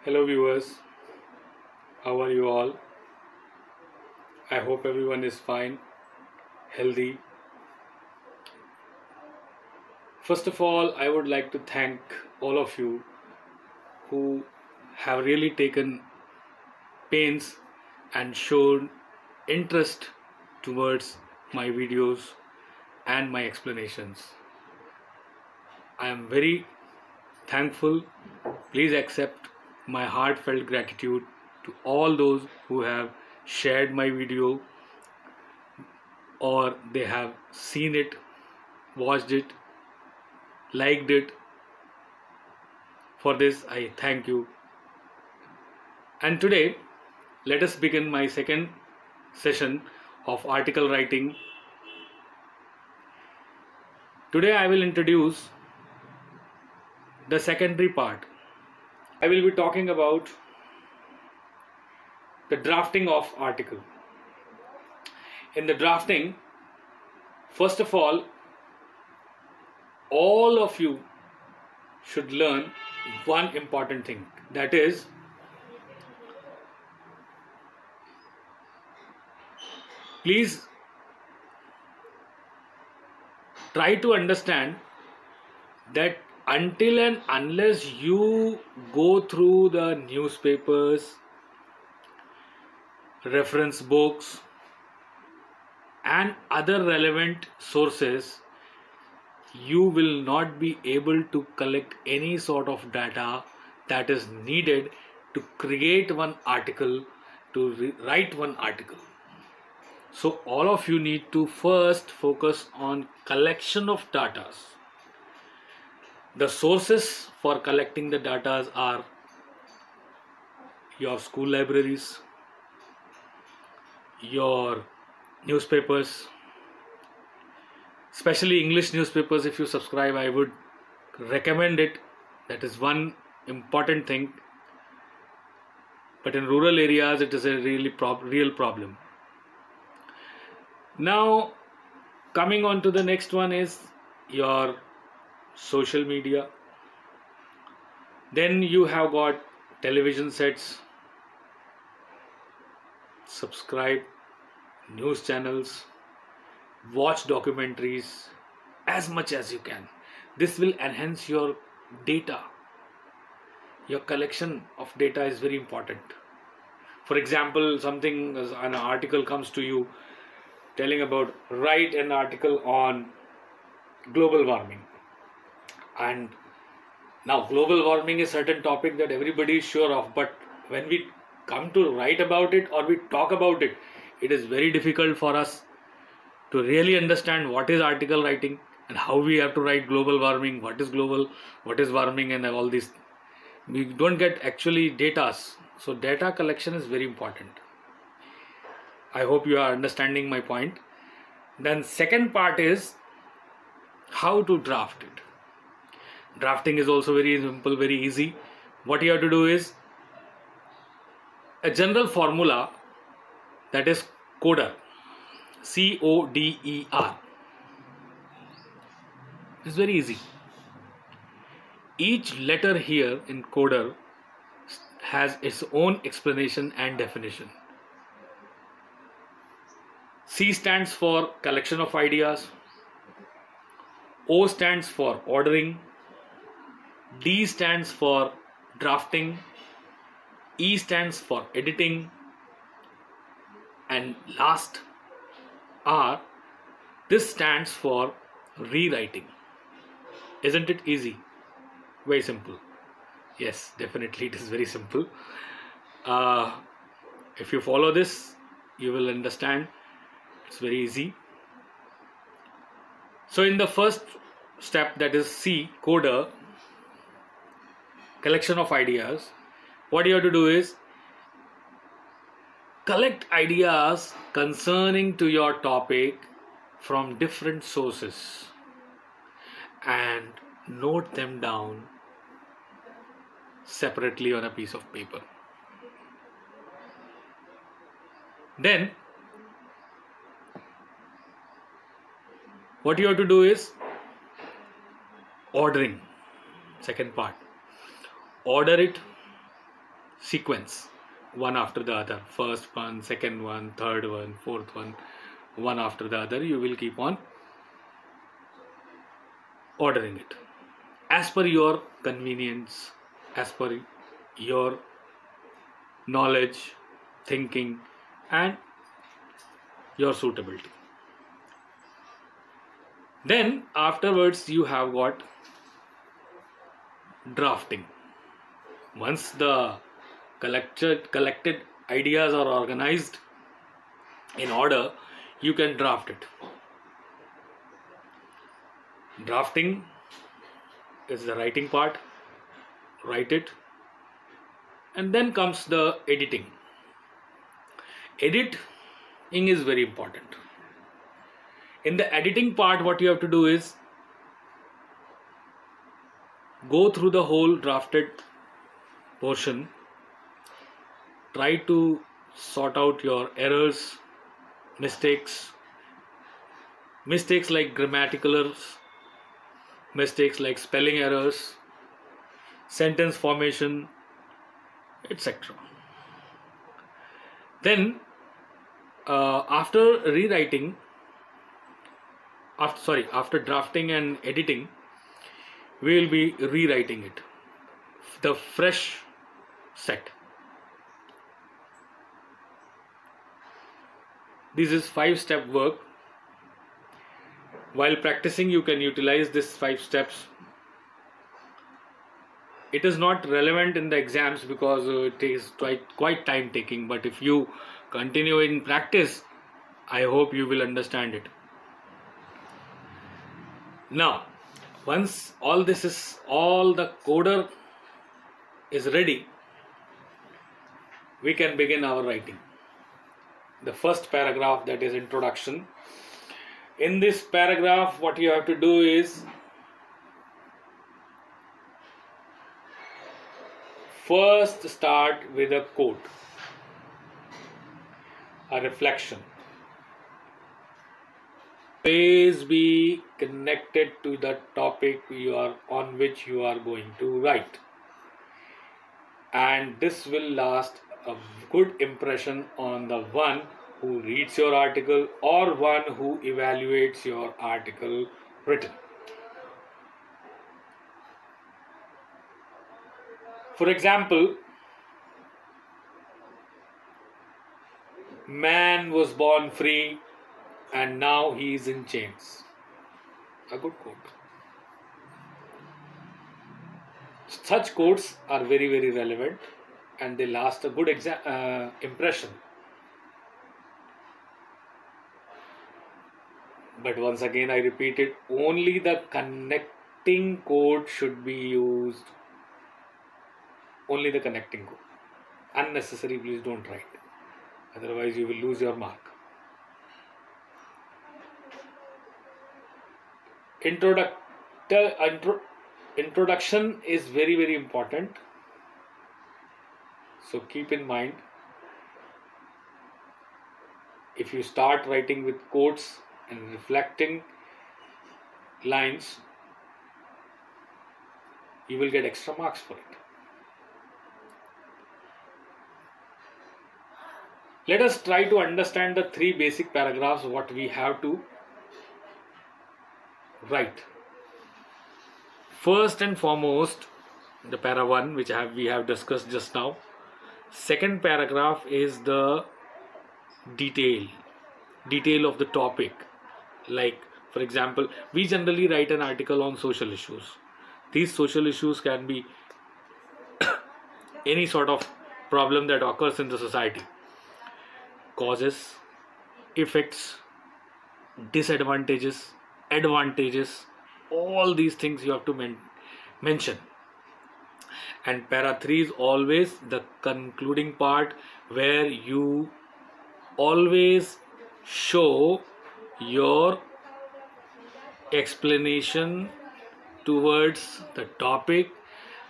Hello viewers, how are you all? I hope everyone is fine, healthy. First of all, I would like to thank all of you who have really taken pains and shown interest towards my videos and my explanations. I am very thankful. Please accept my heartfelt gratitude to all those who have shared my video or they have seen it, watched it, liked it. For this, I thank you. And today, let us begin my second session of article writing. Today, I will introduce the secondary part. I will be talking about the drafting of article. In the drafting, first of all of you should learn one important thing, that is please try to understand that until and unless you go through the newspapers, reference books and other relevant sources, you will not be able to collect any sort of data that is needed to create one article, to write one article. So all of you need to first focus on collection of data. The sources for collecting the data are your school libraries, your newspapers, especially English newspapers. If you subscribe, I would recommend it. That is one important thing. But in rural areas, it is a real problem. Now, coming on to the next one is your social media. Then you have got television sets, subscribe news channels, watch documentaries as much as you can. This will enhance your data. Your collection of data is very important. For example, an article comes to you telling about write an article on global warming. And now global warming is a certain topic that everybody is sure of, but when we come to write about it or we talk about it, it is very difficult for us to really understand what is article writing and how we have to write global warming, what is global, what is warming, and all this. We don't get actually data. So data collection is very important. I hope you are understanding my point. Then second part is how to draft it. Drafting is also very simple, very easy. What you have to do is a general formula, that is coder. C-O-D-E-R. It's very easy. Each letter here in coder has its own explanation and definition. C stands for collection of ideas. O stands for ordering. D stands for drafting. E stands for editing. And last R, this stands for rewriting. Isn't it easy? Very simple. Yes, definitely it is very simple. If you follow this, you will understand. It's very easy. So in the first step, that is C, coder, collection of ideas, what you have to do is collect ideas concerning to your topic from different sources and note them down separately on a piece of paper. Then what you have to do is ordering. Second part, order it sequence, one after the other. First one, second one, third one, fourth one after the other. You will keep on ordering it as per your convenience, as per your knowledge, thinking, and your suitability. Then afterwards you have got drafting. Once the collected ideas are organized in order, you can draft it. Drafting is the writing part. Write it, and then comes the editing. Editing is very important. In the editing part, what you have to do is go through the whole drafted portion, try to sort out your errors, mistakes like grammatical errors, mistakes like spelling errors, sentence formation, etc. Then after drafting and editing, we will be rewriting it, the fresh set. This is 5-step work. While practicing, you can utilize this 5 steps. It is not relevant in the exams because it is quite time taking, but if you continue in practice, I hope you will understand it. Now, once all the coder is ready, we can begin our writing. The first paragraph, that is introduction. In this paragraph, what you have to do is first start with a quote, a reflection. Always be connected to the topic on which you are going to write, and this will last a good impression on the one who reads your article or one who evaluates your article written. For example, man was born free and now he is in chains. A good quote. Such quotes are very, very relevant and they last a good impression. But once again, I repeat it, only the connecting quote should be used. Only the connecting quote. Unnecessary, please don't write. Otherwise, you will lose your mark. Introduction is very, very important. So keep in mind, if you start writing with quotes and reflecting lines, you will get extra marks for it. Let us try to understand the 3 basic paragraphs what we have to write. First and foremost, the para 1 which we have discussed just now. Second paragraph is the detail of the topic. Like, for example, we generally write an article on social issues. These social issues can be any sort of problem that occurs in the society. Causes, effects, disadvantages, advantages, all these things you have to mention. And para 3 is always the concluding part, where you always show your explanation towards the topic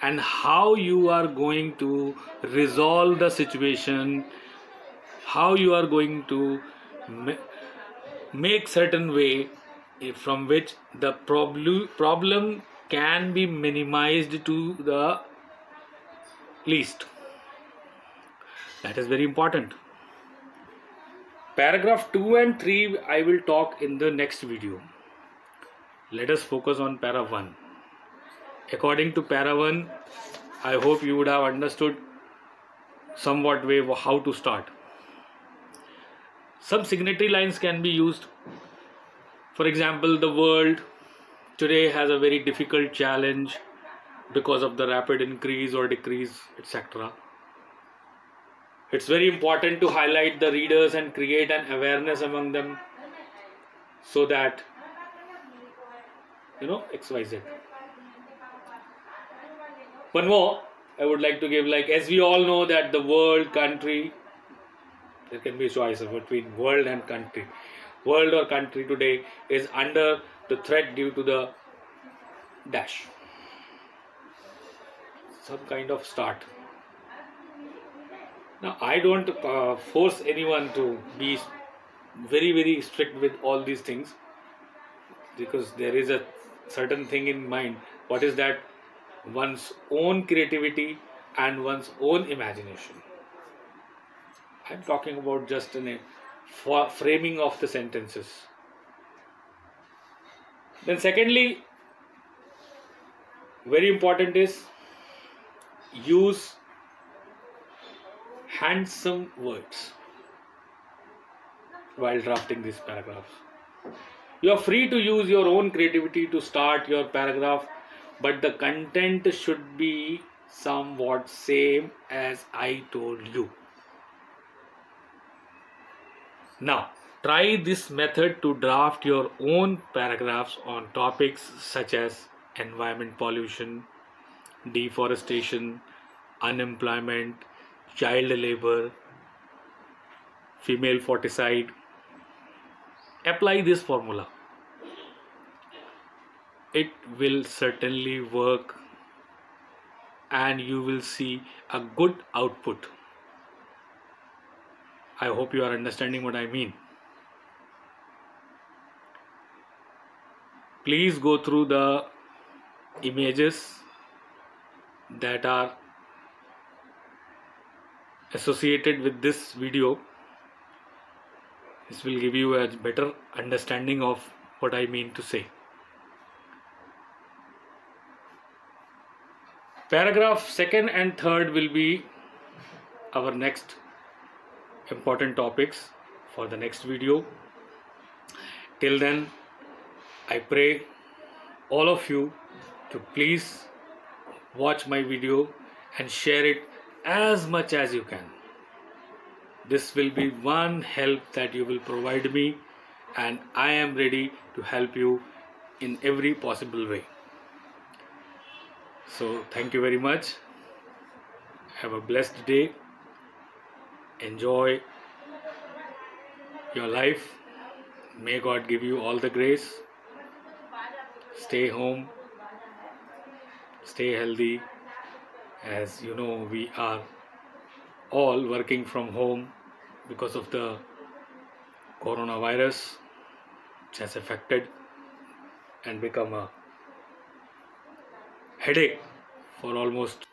and how you are going to resolve the situation, how you are going to make certain way from which the problem can be minimized to the least. That is very important. Paragraph 2 and 3 I will talk in the next video. Let us focus on para 1. According to para 1, I hope you would have understood somewhat way how to start. Some signatory lines can be used. For example, the world today has a very difficult challenge because of the rapid increase or decrease, etc. It's very important to highlight the readers and create an awareness among them so that, XYZ. One more I would like to give, like, as we all know that the world, country, there can be a choice between world and country. World or country today is under the threat due to the dash. Some kind of start. Now, I don't force anyone to be very, very strict with all these things, because there is a certain thing in mind. What is that? One's own creativity and one's own imagination. I'm talking about just in a framing of the sentences. Then secondly, very important is use handsome words while drafting these paragraphs. You are free to use your own creativity to start your paragraph, but the content should be somewhat same as I told you. Now, try this method to draft your own paragraphs on topics such as environment pollution, deforestation, unemployment, child labor, female foeticide. Apply this formula. It will certainly work and you will see a good output. I hope you are understanding what I mean. Please go through the images that are associated with this video. This will give you a better understanding of what I mean to say. Paragraph 2nd and 3rd will be our next important topics for the next video. Till then, I pray all of you to please watch my video and share it as much as you can. This will be one help that you will provide me, and I am ready to help you in every possible way. So thank you very much. Have a blessed day. Enjoy your life. May God give you all the grace. Stay home. Stay healthy. As you know, we are all working from home because of the coronavirus, which has affected and become a headache for almost